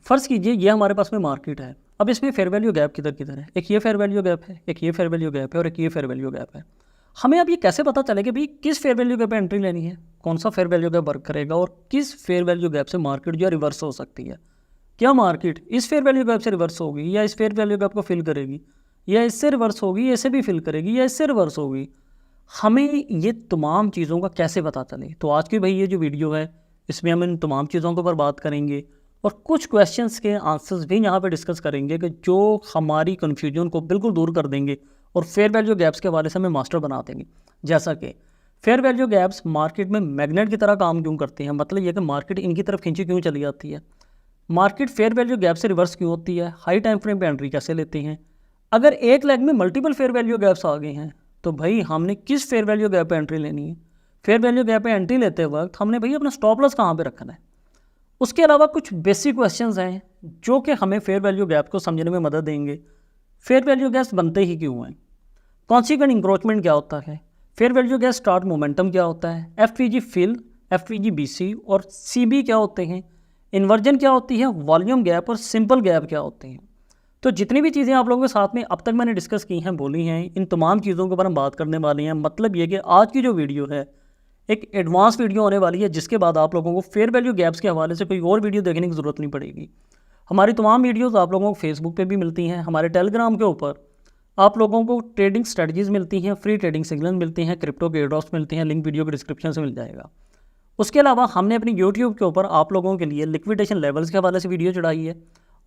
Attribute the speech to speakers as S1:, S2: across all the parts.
S1: फ़र्ज़ कीजिए ये हमारे पास में मार्केट है। अब इसमें फेयर वैल्यू गैप किधर किधर है, एक ये फेयर वैल्यू गैप है, एक ये फेयर वैल्यू गैप है और एक ये फेयर वैल्यू गैप है। हमें अब ये कैसे पता चलेगा भाई किस फेयर वैल्यू गैप पे एंट्री लेनी है, कौन सा फेयर वैल्यू गैप वर्क करेगा और किस फेयर वैल्यू गैप से मार्केट जो है रिवर्स हो सकती है। क्या मार्केट इस फेयर वैल्यू गैप से रिवर्स होगी या इस फेयर वैल्यू गैप को फिल करेगी, या इससे रिवर्स होगी, इसे भी फिल करेगी, या इससे रिवर्स होगी। हमें ये तमाम चीज़ों का कैसे पता चले। तो आज की भाई ये जो वीडियो है इसमें हम इन तमाम चीज़ों के ऊपर बात करेंगे और कुछ क्वेश्चंस के आंसर्स भी यहाँ पे डिस्कस करेंगे कि जो हमारी कन्फ्यूजन को बिल्कुल दूर कर देंगे और फेयर वैल्यू गैप्स के हवाले से हमें मास्टर बना देंगे। जैसा कि फेयर वैल्यू गैप्स मार्केट में मैग्नेट की तरह काम क्यों करते हैं, मतलब ये कि मार्केट इनकी तरफ खींची क्यों चली जाती है, मार्केट फेयर वैल्यू गैप से रिवर्स क्यों होती है, हाई टाइम फ्रेम पे एंट्री कैसे लेते हैं, अगर एक लेग में मल्टीपल फेयर वैल्यू गैप्स आ गए हैं तो भाई हमने किस फेयर वैल्यू गैप पे एंट्री लेनी है, फेयर वैल्यू गैप पे एंट्री लेते वक्त हमने भाई अपना स्टॉप लॉस कहाँ पे रखना है। उसके अलावा कुछ बेसिक क्वेश्चंस हैं जो कि हमें फेयर वैल्यू गैप को समझने में मदद देंगे। फेयर वैल्यू गैप्स बनते ही क्यों हैं, कॉन्सिक्वेंट इंक्रोचमेंट क्या होता है, fair value gap start momentum क्या होता है, एफवीजी फिल, एफवीजी बीसी और सीबी क्या होते हैं, इन्वर्जन क्या होती है, वॉल्यूम गैप और सिंपल गैप क्या होते हैं। तो जितनी भी चीज़ें आप लोगों के साथ में अब तक मैंने डिस्कस की हैं, बोली हैं, इन तमाम चीज़ों के ऊपर हम बात करने वाले हैं। मतलब ये कि आज की जो वीडियो है एक एडवांस वीडियो होने वाली है, जिसके बाद आप लोगों को फेयर वैल्यू गैप्स के हवाले से कोई और वीडियो देखने की ज़रूरत नहीं पड़ेगी। हमारी तमाम वीडियोज़ आप लोगों को फेसबुक पे भी मिलती हैं, हमारे टेलीग्राम के ऊपर आप लोगों को ट्रेडिंग स्ट्रेटजीज़ मिलती हैं, फ्री ट्रेडिंग सिग्नल मिलते हैं, क्रिप्टो के एयरड्रॉप्स मिलते हैं, लिंक वीडियो के डिस्क्रिप्शन से मिल जाएगा। उसके अलावा हमने अपनी यूट्यूब के ऊपर आप लोगों के लिए लिक्विडेशन लेवल्स के हवाले से वीडियो चढ़ाई है,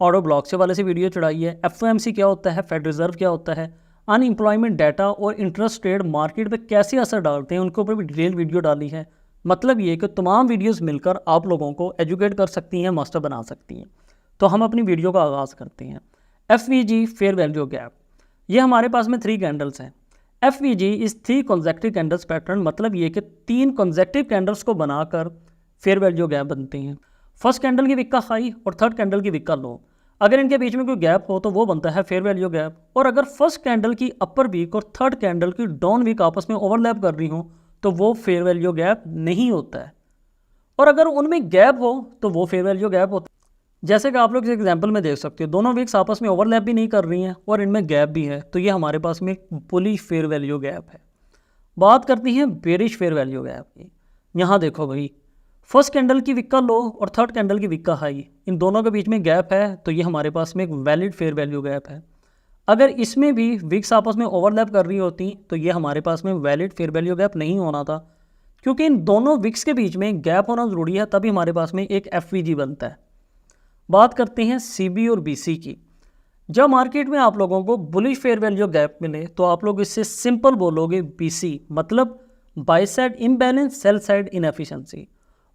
S1: ऑर्डर ब्लॉक्स के हवाले से वीडियो चढ़ाई है, एफओएमसी क्या होता है, फेड रिजर्व क्या होता है, अनएम्प्लॉयमेंट डाटा और इंटरेस्ट रेट मार्केट पे कैसे असर डालते हैं, उनके ऊपर भी डिटेल वीडियो डाली है। मतलब ये कि तमाम वीडियोस मिलकर आप लोगों को एजुकेट कर सकती हैं, मास्टर बना सकती हैं। तो हम अपनी वीडियो का आगाज़ करते हैं। एफवीजी फेयर वैल्यू गैप, ये हमारे पास में 3 कैंडल्स हैं। एफवीजी इस 3 कॉन्जेक्टिव कैंडल्स पैटर्न, मतलब ये कि 3 कॉन्जेक्टिव कैंडल्स को बनाकर फेयर वैल्यू गैप बनते हैं। फर्स्ट कैंडल की विक का हाई और थर्ड कैंडल की विक का लो, अगर इनके बीच में कोई गैप हो तो वो बनता है फेयर वैल्यू गैप। और अगर फर्स्ट कैंडल की अपर वीक और थर्ड कैंडल की डाउन वीक आपस में ओवरलैप कर रही हो तो वो फेयर वैल्यू गैप नहीं होता है। और अगर उनमें गैप हो तो वो फेयर वैल्यू गैप होता है। जैसे कि आप लोग इस एग्जांपल में देख सकते हो, दोनों वीक्स आपस में ओवरलैप भी नहीं कर रही हैं और इनमें गैप भी है, तो ये हमारे पास में एक बुलिश फेयर वैल्यू गैप है। बात करती हैं बेरिश फेयर वैल्यू गैप की। यहाँ देखो भाई, फर्स्ट कैंडल की विक का लो और थर्ड कैंडल की विक का हाई, इन दोनों के बीच में गैप है, तो ये हमारे पास में एक वैलिड फेयर वैल्यू गैप है। अगर इसमें भी विक्स आपस में ओवरलैप कर रही होती तो ये हमारे पास में वैलिड फेयर वैल्यू गैप नहीं होना था, क्योंकि इन दोनों विक्स के बीच में गैप होना ज़रूरी है, तभी हमारे पास में एक एफवीजी बनता है। बात करते हैं सीबी और बीसी की। जब मार्केट में आप लोगों को बुलिश फेयर वैल्यू गैप मिले तो आप लोग इससे सिंपल बोलोगे बीसी, मतलब by side imbalance, sell side inefficiency.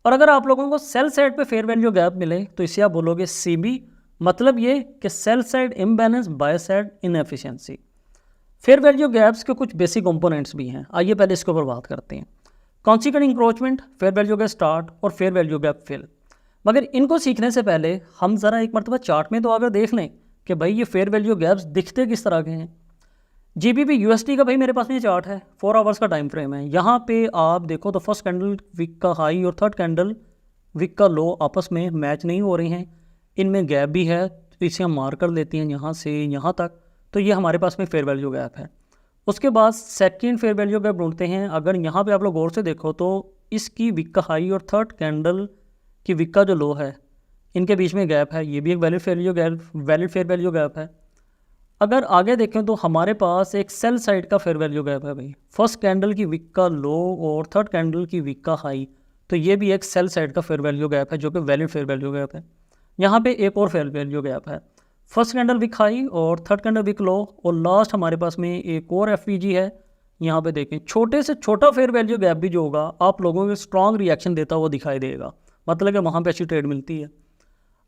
S1: और अगर आप लोगों को सेल साइड पे फेयर वैल्यू गैप मिले तो इसे आप बोलोगे सीबी, मतलब ये कि sell side imbalance, by side inefficiency. Fair value gaps के कुछ बेसिक कंपोनेंट्स भी हैं, आइए पहले इसके ऊपर बात करते हैं। Consequent encroachment, fair value gap start और फेयर वैल्यू गैप फिल। मगर इनको सीखने से पहले हम ज़रा एक मरतबा चार्ट में तो आकर देख लें कि भाई ये फेयर वैल्यू गैप्स दिखते किस तरह के हैं। जीबीपी यूएसडी का भाई मेरे पास में चार्ट है, 4 आवर्स का टाइम फ्रेम है। यहाँ पे आप देखो तो फर्स्ट कैंडल विक का हाई और थर्ड कैंडल विक का लो आपस में मैच नहीं हो रही हैं, इनमें गैप भी है, तो इसे हम मार्क कर लेते हैं यहाँ से यहाँ तक, तो ये हमारे पास में फेयर वैल्यू गैप है। उसके बाद सेकंड फेयर वैल्यू गैप ढूंढते हैं। अगर यहाँ पे आप लोग गौर से देखो तो इसकी विक का हाई और थर्ड कैंडल की विक का जो लो है, इनके बीच में गैप है, ये भी एक वैलिड फेयर वैल्यू गैप है। अगर आगे देखें तो हमारे पास एक सेल साइड का फेयर वैल्यू गैप है भाई, फर्स्ट कैंडल की विक का लो और थर्ड कैंडल की विक का हाई, तो ये भी एक सेल साइड का फेयर वैल्यू गैप है जो कि वैलिड फेयर वैल्यू गैप है। यहाँ पे एक और फेयर वैल्यू गैप है, फर्स्ट कैंडल विक हाई और थर्ड कैंडल विक लो, और लास्ट हमारे पास में एक और एफवीजी है। यहाँ पे देखें, छोटे से छोटा फेयर वैल्यू गैप भी जो होगा आप लोगों को स्ट्रॉन्ग रिएक्शन देता हुआ दिखाई देगा, मतलब कि वहाँ पे अच्छी ट्रेड मिलती है।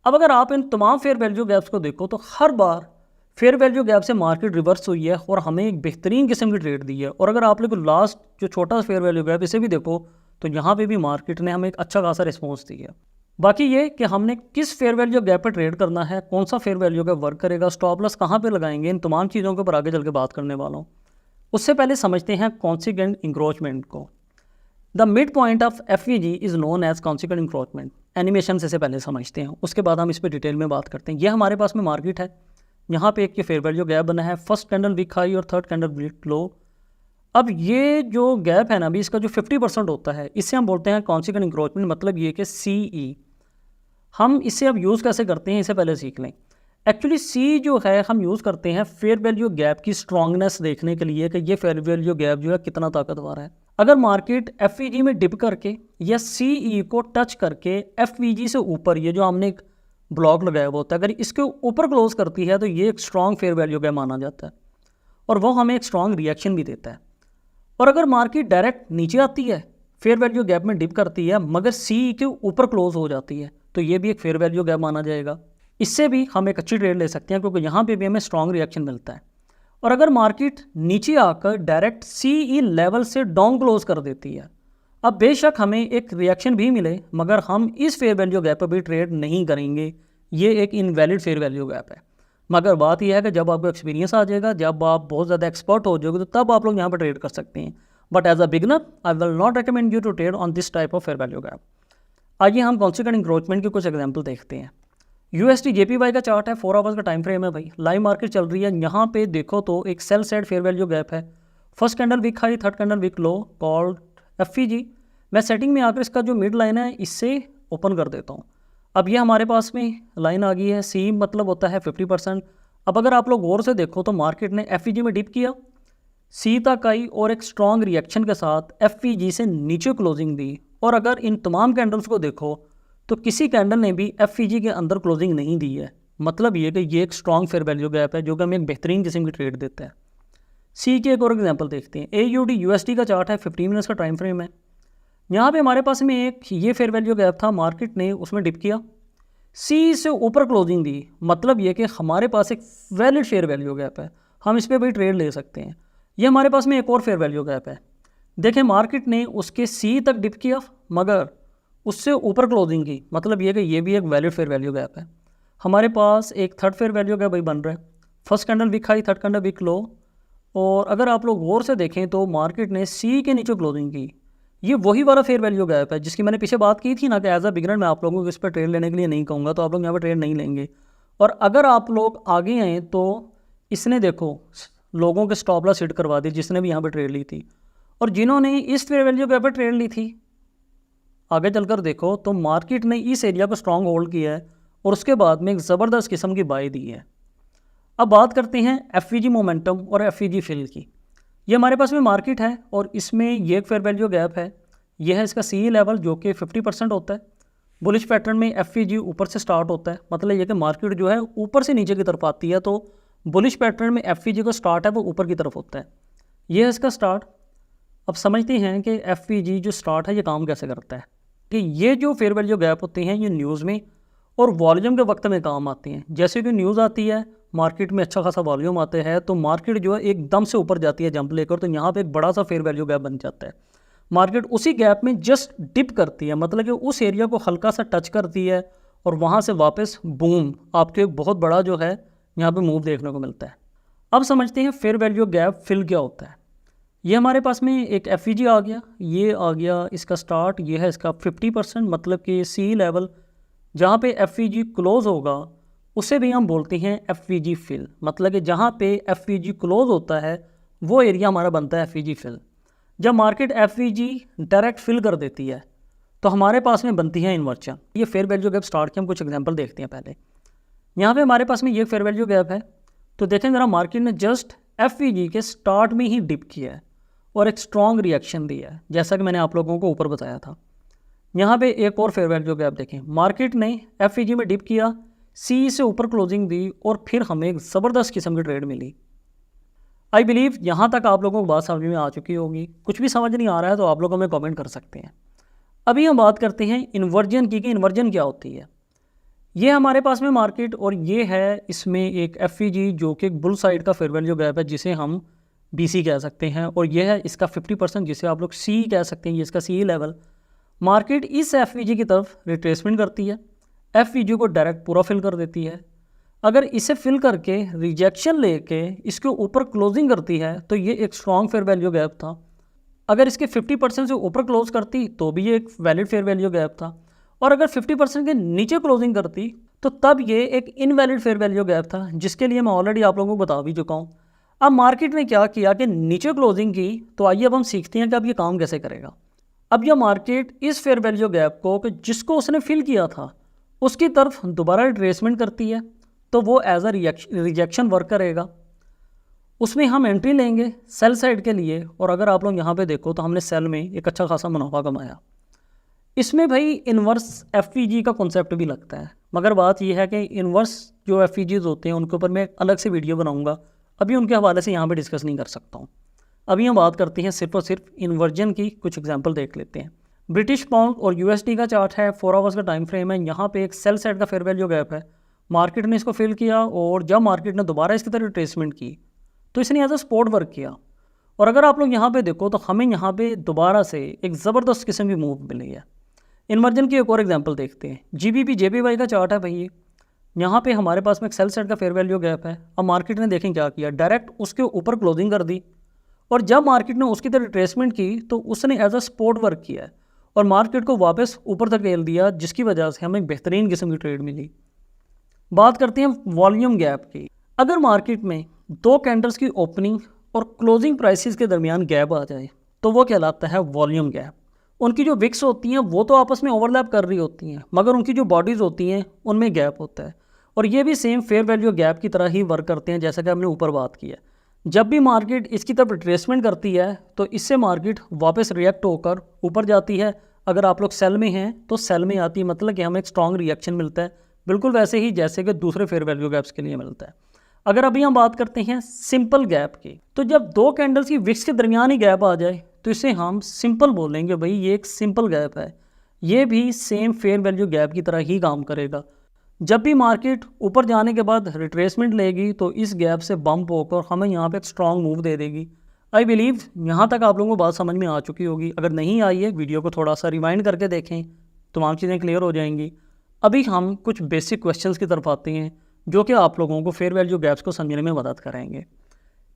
S1: अब अगर आप इन तमाम फेयर वैल्यू गैप्स को देखो तो हर बार फेयर वैल्यू गैप से मार्केट रिवर्स हुई है और हमें एक बेहतरीन किस्म की ट्रेड दी है। और अगर आप लोग लास्ट जो छोटा फेयर वैल्यू गैप इसे भी देखो तो यहाँ पे भी मार्केट ने हमें एक अच्छा खासा रिस्पॉन्स दिया। बाकी ये कि हमने किस फेयर वैल्यू गैप पर ट्रेड करना है, कौन सा फेयर वैल्यू गैप वर्क करेगा, स्टॉप लॉस कहाँ पे लगाएंगे, इन तमाम चीज़ों के ऊपर आगे चल के बात करने वाला हूँ। उससे पहले समझते हैं कॉन्सिक्वेंट इंक्रोचमेंट को। The mid point of FVG is known as consequent encroachment. Animation से पहले समझते हैं, उसके बाद हम इस पर डिटेल में बात करते हैं। ये हमारे पास में मार्केट है, यहाँ पे एक ये फेयर वैल्यू गैप बना है, फर्स्ट कैंडल वीक हाई और थर्ड कैंडल वीक लो। अब ये जो गैप है ना अभी, इसका जो 50% होता है, इससे हम बोलते हैं कॉन्सिक्वेंट इंक्रोचमेंट। मतलब ये कि CE, हम इसे अब यूज़ कैसे करते हैं इसे पहले सीख लें। एक्चुअली C जो है हम यूज़ करते हैं फेयर वैल्यू गैप की स्ट्रांगनेस देखने के लिए कि ये फेयर वैल्यू गैप जो है कितना ताकतवर है। अगर मार्केट FVG में डिप करके या CE को टच करके FVG से ऊपर, ये जो हमने एक ब्लॉक लगाया हुआ होता है, अगर इसके ऊपर क्लोज करती है तो ये एक स्ट्रॉन्ग फेयर वैल्यू गैप माना जाता है और वो हमें एक स्ट्रॉन्ग रिएक्शन भी देता है। और अगर मार्केट डायरेक्ट नीचे आती है, फेयर वैल्यू गैप में डिप करती है मगर CE के ऊपर क्लोज हो जाती है, तो ये भी एक फेयर वैल्यू गैप माना जाएगा। इससे भी हम एक अच्छी ट्रेड ले सकते हैं क्योंकि यहाँ पे भी हमें स्ट्रॉन्ग रिएक्शन मिलता है। और अगर मार्केट नीचे आकर डायरेक्ट CE लेवल से डाउन क्लोज कर देती है, अब बेशक हमें एक रिएक्शन भी मिले मगर हम इस फेयर वैल्यू गैप पर भी ट्रेड नहीं करेंगे, ये एक इनवैलिड फेयर वैल्यू गैप है। मगर बात यह है कि जब आपको एक्सपीरियंस आ जाएगा, जब आप बहुत ज़्यादा एक्सपर्ट हो जाओगे, तो तब आप लोग यहाँ पर ट्रेड कर सकते हैं। But as a beginner I will not recommend you to trade on this type of fair value gap. आइए हम कॉन्सिक्वेंट इंक्रोचमेंट के कुछ एग्जाम्पल देखते हैं। USD JPY का चार्ट है, 4 आवर्स का टाइम फ्रेम है भाई, लाइव मार्केट चल रही है। यहाँ पे देखो तो एक sell side fair value gap है, first candle wick high, third candle wick low, called FVG। मैं सेटिंग में आकर इसका जो मिड लाइन है इससे ओपन कर देता हूँ। अब ये हमारे पास में लाइन आ गई है, C मतलब होता है 50%। अब अगर आप लोग गौर से देखो तो मार्केट ने FVG में डिप किया, C तक आई और एक स्ट्रॉन्ग रिएक्शन के साथ FVG से नीचे क्लोजिंग दी। और अगर इन तमाम कैंडल्स को देखो तो किसी कैंडल ने भी FVG के अंदर क्लोजिंग नहीं दी है। मतलब ये कि ये एक स्ट्रॉन्ग फेयर वैल्यू गैप है जो कि हमें एक बेहतरीन किस्म की ट्रेड देता है। C के एक और एग्जांपल देखते हैं। AUD USD का चार्ट है, 15 मिनट्स का टाइम फ्रेम है। यहाँ पे हमारे पास में एक ये फेयर वैल्यू गैप था, मार्केट ने उसमें डिप किया, C से ऊपर क्लोजिंग दी। मतलब ये कि हमारे पास एक वैलिड फेयर वैल्यू गैप है, हम इस पर भी ट्रेड ले सकते हैं। ये हमारे पास में एक और फेयर वैल्यू गैप है। देखें मार्केट ने उसके C तक डिप किया मगर उससे ऊपर क्लोजिंग की। मतलब ये कि ये भी एक वैलिड फेयर वैल्यू गैप है। हमारे पास एक थर्ड फेयर वैल्यू गैप भाई बन रहा है, first candle wick high, third candle wick low. और अगर आप लोग गौर से देखें तो मार्केट ने C के नीचे क्लोजिंग की। ये वही वाला फेयर वैल्यू गैप है जिसकी मैंने पीछे बात की थी ना कि एज अ बिगिनर मैं आप लोगों को इस पर ट्रेड लेने के लिए नहीं कहूँगा, तो आप लोग यहाँ पर ट्रेड नहीं लेंगे। और अगर आप लोग आगे आएँ तो इसने देखो लोगों के स्टॉप लॉस हिट करवा दी जिसने भी यहाँ पर ट्रेड ली थी। और जिन्होंने इस फेयर वैल्यू गैप पर ट्रेड ली थी, आगे चलकर देखो तो मार्केट ने इस एरिया को स्ट्रॉन्ग होल्ड किया है और उसके बाद में एक ज़बरदस्त किस्म की बाई दी है। अब बात करते हैं FVG मोमेंटम और FVG फिल की। ये हमारे पास में मार्केट है और इसमें ये एक फेयर वैल्यू गैप है, यह है इसका CE लेवल जो कि 50% होता है। बुलिश पैटर्न में FVG ऊपर से स्टार्ट होता है, मतलब ये कि मार्केट जो है ऊपर से नीचे की तरफ आती है, तो बुलिश पैटर्न में FVG का स्टार्ट है वो ऊपर की तरफ होता है। ये है इसका स्टार्ट। अब समझते हैं कि FVG जो स्टार्ट है ये काम कैसे करता है। कि ये जो फेयर वैल्यू गैप होते हैं ये न्यूज़ में और वॉल्यूम के वक्त में काम आते हैं। जैसे कि न्यूज़ आती है, मार्केट में अच्छा खासा वॉल्यूम आता है तो मार्केट जो है एकदम से ऊपर जाती है जंप लेकर, तो यहाँ पे एक बड़ा सा फेयर वैल्यू गैप बन जाता है। मार्केट उसी गैप में जस्ट डिप करती है, मतलब कि उस एरिया को हल्का सा टच करती है और वहाँ से वापस बूम आपको एक बहुत बड़ा जो है यहाँ पे मूव देखने को मिलता है। अब समझते हैं फेयर वैल्यू गैप फिल क्या होता है। ये हमारे पास में एक FVG आ गया, ये आ गया इसका स्टार्ट, ये है इसका 50%, मतलब कि CE लेवल जहाँ पे FVG क्लोज होगा उसे भी हम बोलते हैं FVG फिल। मतलब कि जहाँ पे FVG क्लोज होता है वो एरिया हमारा बनता है FVG फिल। जब मार्केट FVG डायरेक्ट फिल कर देती है तो हमारे पास में बनती है इन्वर्जन। ये फेयर वैल्यू गैप स्टार्ट के हम कुछ एग्जांपल देखते हैं। पहले यहाँ पे हमारे पास में ये फेयर वैल्यू गैप है, तो देखें ज़रा मार्केट ने जस्ट FVG के स्टार्ट में ही डिप किया है और एक स्ट्रॉन्ग रिएक्शन दिया है, जैसा कि मैंने आप लोगों को ऊपर बताया था। यहाँ पे एक और फेयर वैल्यू गैप देखें, मार्केट ने FVG में डिप किया, CE से ऊपर क्लोजिंग दी और फिर हमें एक ज़बरदस्त किस्म की ट्रेड मिली। आई बिलीव यहाँ तक आप लोगों को बात समझ में आ चुकी होगी। कुछ भी समझ नहीं आ रहा है तो आप लोग हमें कमेंट कर सकते हैं। अभी हम बात करते हैं इन्वर्जन की कि इन्वर्जन क्या होती है। ये हमारे पास में मार्केट और ये है इसमें एक FVG जो कि एक बुल साइड का फेयर वैल्यू गैप है जिसे हम BC कह सकते हैं, और यह है इसका 50% जिसे आप लोग C कह सकते हैं, ये इसका CE लेवल। मार्केट इस FVG की तरफ रिट्रेसमेंट करती है, FVG को डायरेक्ट पूरा फिल कर देती है। अगर इसे फिल करके रिजेक्शन लेके इसके ऊपर क्लोजिंग करती है तो ये एक स्ट्रॉन्ग फेयर वैल्यू गैप था। अगर इसके 50% से ऊपर क्लोज करती तो भी ये एक वैलिड फेयर वैल्यू गैप था। और अगर 50% के नीचे क्लोजिंग करती तो तब ये एक इनवैलिड फेयर वैल्यू गैप था, जिसके लिए मैं ऑलरेडी आप लोगों को बता भी चुका हूँ। अब मार्केट ने क्या किया कि नीचे क्लोजिंग की, तो आइए अब हम सीखते हैं कि अब ये काम कैसे करेगा। अब यह मार्केट इस फेयर वैल्यू गैप को कि जिसको उसने फिल किया था उसकी तरफ दोबारा रिट्रेसमेंट करती है, तो वो एज अ रिजेक्शन वर्क करेगा। उसमें हम एंट्री लेंगे सेल साइड के लिए, और अगर आप लोग यहाँ पे देखो तो हमने सेल में एक अच्छा खासा मुनाफा कमाया। इसमें भाई इन्वर्स एफ का कॉन्सेप्ट भी लगता है, मगर बात यह है कि इन्वर्स जो एफ होते हैं उनके ऊपर मैं अलग से वीडियो बनाऊंगा, अभी उनके हवाले से यहाँ पे डिस्कस नहीं कर सकता हूँ। अभी हम बात करते हैं सिर्फ और सिर्फ इन्वर्जन की, कुछ एग्जांपल देख लेते हैं। ब्रिटिश पाउंड और यूएसडी का चार्ट है, 4 आवर्स का टाइम फ्रेम है। यहाँ पे एक सेल साइड का फेयर वैल्यू गैप है, मार्केट ने इसको फिल किया, और जब मार्केट ने दोबारा इसकी तरह रिट्रेसमेंट की तो इसने एज अ सपोर्ट वर्क किया। और अगर आप लोग यहाँ पे देखो तो हमें यहाँ पे दोबारा से एक ज़बरदस्त किस्म की मूव मिली है। इन्वर्जन की एक और एग्जांपल देखते हैं। जीबीपी जेबीवाई का चार्ट है भाई, यहाँ पे हमारे पास में एक सेल साइड का फेयर वैल्यू गैप है। अब मार्केट ने देखें क्या किया, डायरेक्ट उसके ऊपर क्लोजिंग कर दी, और जब मार्केट ने उसकी तरह रिट्रेसमेंट की तो उसने एज अ सपोर्ट वर्क किया है और मार्केट को वापस ऊपर तक धकेल दिया, जिसकी वजह से हमें एक बेहतरीन किस्म की ट्रेड मिली। बात करते हैं वॉल्यूम गैप की। अगर मार्केट में दो कैंडल्स की ओपनिंग और क्लोजिंग प्राइसेस के दरमियान गैप आ जाए तो वो कहलाता है वॉल्यूम गैप। उनकी जो विक्स होती हैं वो तो आपस में ओवरलैप कर रही होती हैं, मगर उनकी जो बॉडीज़ होती हैं उनमें गैप होता है, और ये भी सेम फेयर वैल्यू गैप की तरह ही वर्क करते हैं, जैसा कि हमने ऊपर बात की है। जब भी मार्केट इसकी तरफ रिट्रेसमेंट करती है तो इससे मार्केट वापस रिएक्ट होकर ऊपर जाती है। अगर आप लोग सेल में हैं तो सेल में आती है, मतलब कि हमें एक स्ट्रॉन्ग रिएक्शन मिलता है, बिल्कुल वैसे ही जैसे कि दूसरे फेयर वैल्यू गैप्स के लिए मिलता है। अगर अभी हम बात करते हैं सिंपल गैप की, तो जब दो कैंडल्स की विक्स के दरमियान ही गैप आ जाए तो इसे हम सिंपल बोलेंगे, भाई ये एक सिंपल गैप है। ये भी सेम फेयर वैल्यू गैप की तरह ही काम करेगा। जब भी मार्केट ऊपर जाने के बाद रिट्रेसमेंट लेगी तो इस गैप से बम्प होकर हमें यहाँ पे एक स्ट्रॉन्ग मूव दे देगी। आई बिलीव यहाँ तक आप लोगों को बात समझ में आ चुकी होगी। अगर नहीं आई है, वीडियो को थोड़ा सा रिवाइंड करके देखें, तमाम चीज़ें क्लियर हो जाएंगी। अभी हम कुछ बेसिक क्वेश्चंस की तरफ आते हैं जो कि आप लोगों को फेयर वैल्यू गैप्स को समझने में मदद करेंगे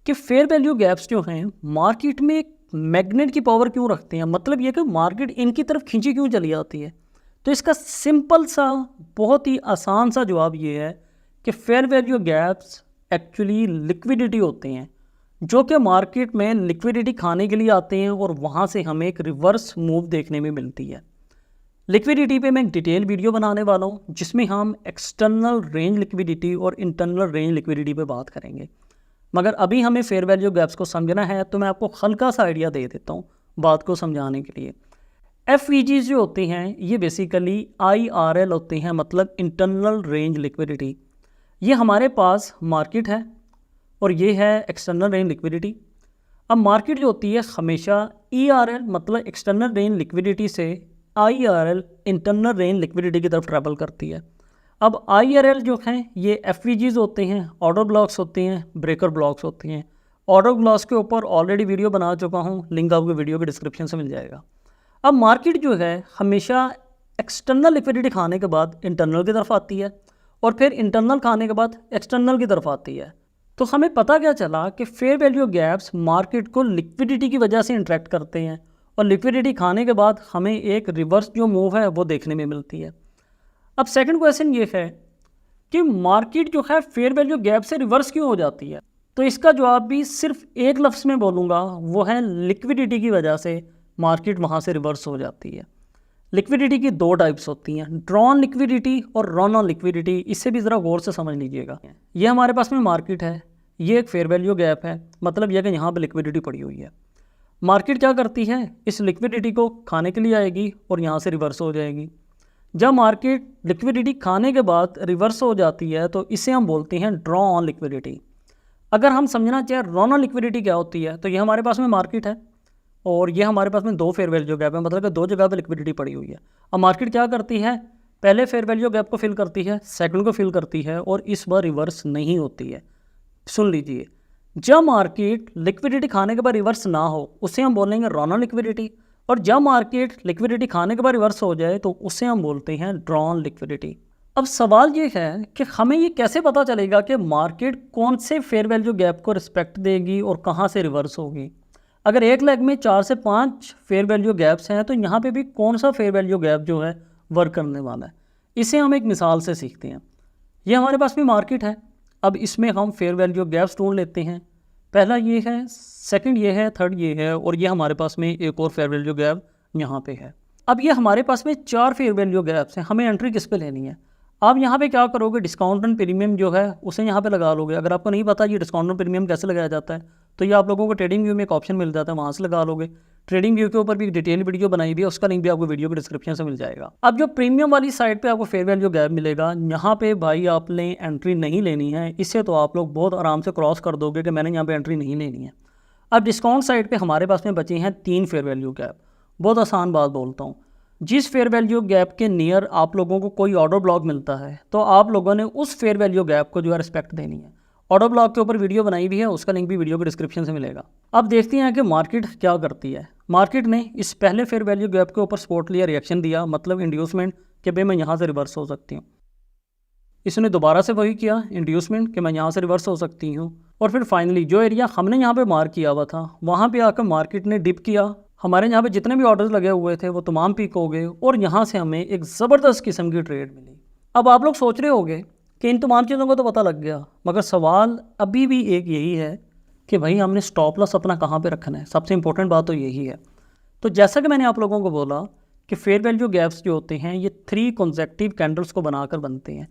S1: कि फेयर वैल्यू गैप्स जो हैं मार्केट में एक मैग्नेट की पावर क्यों रखते हैं। मतलब ये कि मार्केट इनकी तरफ खींची क्यों चली जाती है। तो इसका सिंपल सा, बहुत ही आसान सा जवाब ये है कि fair value gaps actually liquidity होते हैं, जो कि मार्केट में लिक्विडिटी खाने के लिए आते हैं, और वहाँ से हमें एक रिवर्स मूव देखने में मिलती है। लिक्विडिटी पे मैं एक डिटेल वीडियो बनाने वाला हूँ जिसमें हम एक्सटर्नल रेंज लिक्विडिटी और इंटरनल रेंज लिक्विडिटी पे बात करेंगे, मगर अभी हमें फेयर वैल्यू गैप्स को समझना है तो मैं आपको हल्का सा आइडिया दे देता हूँ बात को समझाने के लिए। एफ जो होते हैं ये बेसिकली IRL होते हैं, मतलब इंटरनल रेंज लिक्विडिटी। ये हमारे पास मार्केट है और ये है एक्सटर्नल रेंज लिक्विडिटी। अब मार्केट जो होती है हमेशा ERL मतलब एक्सटर्नल रेंज लिक्विडिटी से IRL इंटरनल रेंज लिक्विडिटी की तरफ ट्रैवल करती है। अब IRL जो हैं ये FVGs होते हैं, ऑर्डर ब्लॉक्स होते हैं, ब्रेकर ब्लॉक्स होते हैं। ऑर्डर ब्लॉक्स के ऊपर ऑलरेडी वीडियो बना चुका हूँ, लिंक आपको वीडियो के डिस्क्रिप्शन से मिल जाएगा। अब मार्केट जो है हमेशा एक्सटर्नल लिक्विडिटी खाने के बाद इंटरनल की तरफ आती है, और फिर इंटरनल खाने के बाद एक्सटर्नल की तरफ आती है। तो हमें पता क्या चला कि फेयर वैल्यू गैप्स मार्केट को लिक्विडिटी की वजह से इंटरेक्ट करते हैं, और लिक्विडिटी खाने के बाद हमें एक रिवर्स जो मूव है वो देखने में मिलती है। अब सेकंड क्वेश्चन ये है कि मार्केट जो है फेयर वैल्यू गैप से रिवर्स क्यों हो जाती है। तो इसका जवाब भी सिर्फ एक लफ्ज़ में बोलूँगा, वो है लिक्विडिटी की वजह से मार्केट वहाँ से रिवर्स हो जाती है। लिक्विडिटी की दो टाइप्स होती हैं, ड्रॉन लिक्विडिटी और रन ऑन लिक्विडिटी। इससे भी ज़रा गौर से समझ लीजिएगा। ये हमारे पास में मार्केट है, ये एक फेयर वैल्यू गैप है, मतलब यह कि यहाँ पे लिक्विडिटी पड़ी हुई है। मार्केट क्या करती है, इस लिक्विडिटी को खाने के लिए आएगी और यहाँ से रिवर्स हो जाएगी। जब मार्केट लिक्विडिटी खाने के बाद रिवर्स हो जाती है तो इसे हम बोलते हैं ड्रॉ ऑन लिक्विडिटी। अगर हम समझना चाहें रन ऑन लिक्विडिटी क्या होती है, तो ये हमारे पास में मार्केट है और ये हमारे पास में दो फेयर वैल्यू गैप है, मतलब कि दो जगह पे लिक्विडिटी पड़ी हुई है। अब मार्केट क्या करती है, पहले फेयर वैल्यू गैप को फिल करती है, सेकंड को फिल करती है, और इस बार रिवर्स नहीं होती है। सुन लीजिए, जब मार्केट लिक्विडिटी खाने के बाद रिवर्स ना हो उसे हम बोलेंगे रन ऑन लिक्विडिटी, और जब मार्केट लिक्विडिटी खाने के बाद रिवर्स हो जाए तो उसे हम बोलते हैं ड्रॉ ऑन लिक्विडिटी। अब सवाल ये है कि हमें ये कैसे पता चलेगा कि मार्केट कौन से फेयर वैल्यू गैप को रिस्पेक्ट देगी और कहाँ से रिवर्स होगी। अगर एक लेग में 4 से 5 फेयर वैल्यू गैप्स हैं तो यहाँ पे भी कौन सा फेयर वैल्यू गैप जो है वर्क करने वाला है। इसे हम एक मिसाल से सीखते हैं। ये हमारे पास में मार्केट है। अब इसमें हम फेयर वैल्यू गैप्स ढूंढ लेते हैं। पहला ये है, सेकंड ये है, थर्ड ये है, और ये हमारे पास में एक और फेयर वैल्यू गैप यहाँ पे है। अब ये हमारे पास में 4 फेयर वैल्यू गैप्स हैं। हमें एंट्री किस पे लेनी है? आप यहाँ पे क्या करोगे, डिस्काउंट एंड प्रीमियम जो है उसे यहाँ पे लगा लोगे। अगर आपको नहीं पता ये डिस्काउंट एंड प्रीमियम कैसे लगाया जाता है, तो ये आप लोगों को ट्रेडिंग व्यू में एक ऑप्शन मिल जाता है, वहाँ से लगा लोगे। ट्रेडिंग व्यू के ऊपर भी एक डिटेल वीडियो बनाई हुई है, उसका लिंक भी आपको वीडियो के डिस्क्रिप्शन से मिल जाएगा। अब जो प्रीमियम वाली साइड पे आपको फेयर वैल्यू गैप मिलेगा, यहाँ पे भाई आपने एंट्री नहीं लेनी है। इससे तो आप लोग बहुत आराम से क्रॉस कर दोगे कि मैंने यहाँ पे एंट्री नहीं लेनी है। अब डिस्काउंट साइड पे हमारे पास में बचे हैं 3 फेयर वैल्यू गैप। बहुत आसान बात बोलता हूँ, जिस फेयर वैल्यू गैप के नियर आप लोगों को कोई ऑर्डर ब्लॉक मिलता है, तो आप लोगों ने उस फेयर वैल्यू गैप को जो है रिस्पेक्ट देनी है। ऑर्डर ब्लॉक के ऊपर वीडियो बनाई भी है, उसका लिंक भी वीडियो के डिस्क्रिप्शन से मिलेगा। अब देखते हैं कि मार्केट क्या करती है। मार्केट ने इस पहले फेयर वैल्यू गैप के ऊपर सपोर्ट लिया, रिएक्शन दिया, मतलब इंड्यूसमेंट कि भाई मैं यहाँ से रिवर्स हो सकती हूँ। इसने दोबारा से वही किया, इंड्यूसमेंट कि मैं यहाँ से रिवर्स हो सकती हूँ। और फिर फाइनली जो एरिया हमने यहाँ पे मार्क किया हुआ था, वहाँ पे आकर मार्केट ने डिप किया। हमारे यहाँ पे जितने भी ऑर्डर्स लगे हुए थे वो तमाम पीक हो गए, और यहाँ से हमें एक ज़बरदस्त किस्म की ट्रेड मिली। अब आप लोग सोच रहे होंगे कि इन तमाम चीज़ों को तो पता लग गया, मगर सवाल अभी भी एक यही है कि भाई हमने स्टॉप लॉस अपना कहाँ पे रखना है। सबसे इंपॉर्टेंट बात तो यही है। तो जैसा कि मैंने आप लोगों को बोला कि फेयर वैल्यू गैप्स जो होते हैं ये 3 कॉन्सेक्टिव कैंडल्स को बनाकर बनते हैं।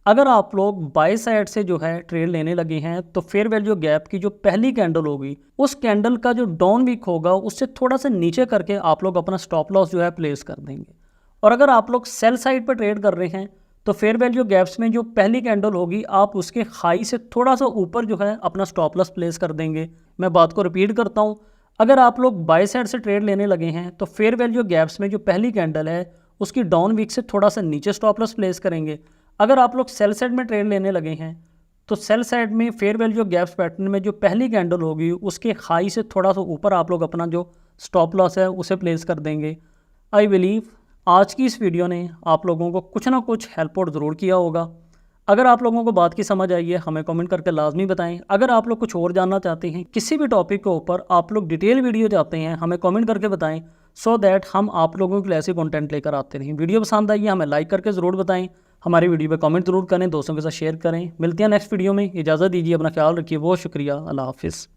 S1: अगर आप लोग बाय साइड से जो है ट्रेड लेने लगे हैं, तो फेयर वैल्यू गैप की जो पहली कैंडल होगी, उस कैंडल का जो डाउन वीक होगा उससे थोड़ा सा नीचे करके आप लोग अपना स्टॉप लॉस जो है प्लेस कर देंगे। और अगर आप लोग सेल साइड पर ट्रेड कर रहे हैं, तो फेयर वैल्यू गैप्स में जो पहली कैंडल होगी आप उसके हाई से थोड़ा सा ऊपर जो है अपना स्टॉप लॉस प्लेस कर देंगे। मैं बात को रिपीट करता हूँ, अगर आप लोग बाय साइड से ट्रेड लेने लगे हैं, तो फेयर वैल्यू गैप्स में जो पहली कैंडल है उसकी डाउन वीक से थोड़ा सा नीचे स्टॉप लॉस प्लेस करेंगे। अगर आप लोग सेल साइड में ट्रेड लेने लगे हैं, तो सेल साइड में फेयर वैल्यू गैप्स पैटर्न में जो पहली कैंडल होगी उसके हाई से थोड़ा सा ऊपर आप लोग अपना जो स्टॉप लॉस है उसे प्लेस कर देंगे। आई बिलीव आज की इस वीडियो ने आप लोगों को कुछ ना कुछ हेल्प आउट ज़रूर किया होगा। अगर आप लोगों को बात की समझ आई है, हमें कमेंट करके लाजमी बताएं। अगर आप लोग कुछ और जानना चाहते हैं, किसी भी टॉपिक के ऊपर आप लोग डिटेल वीडियो चाहते हैं, हमें कमेंट करके बताएं, सो दैट हम आप लोगों के लिए ऐसे कंटेंट लेकर आते रहें। वीडियो पसंद आई है हमें लाइक करके ज़रूर बताएं, हमारी वीडियो पे कमेंट ज़रूर करें, दोस्तों के साथ शेयर करें। मिलते हैं नेक्स्ट वीडियो में, इजाज़त दीजिए, अपना ख्याल रखिए, बहुत शुक्रिया, अल्लाह हाफिज़।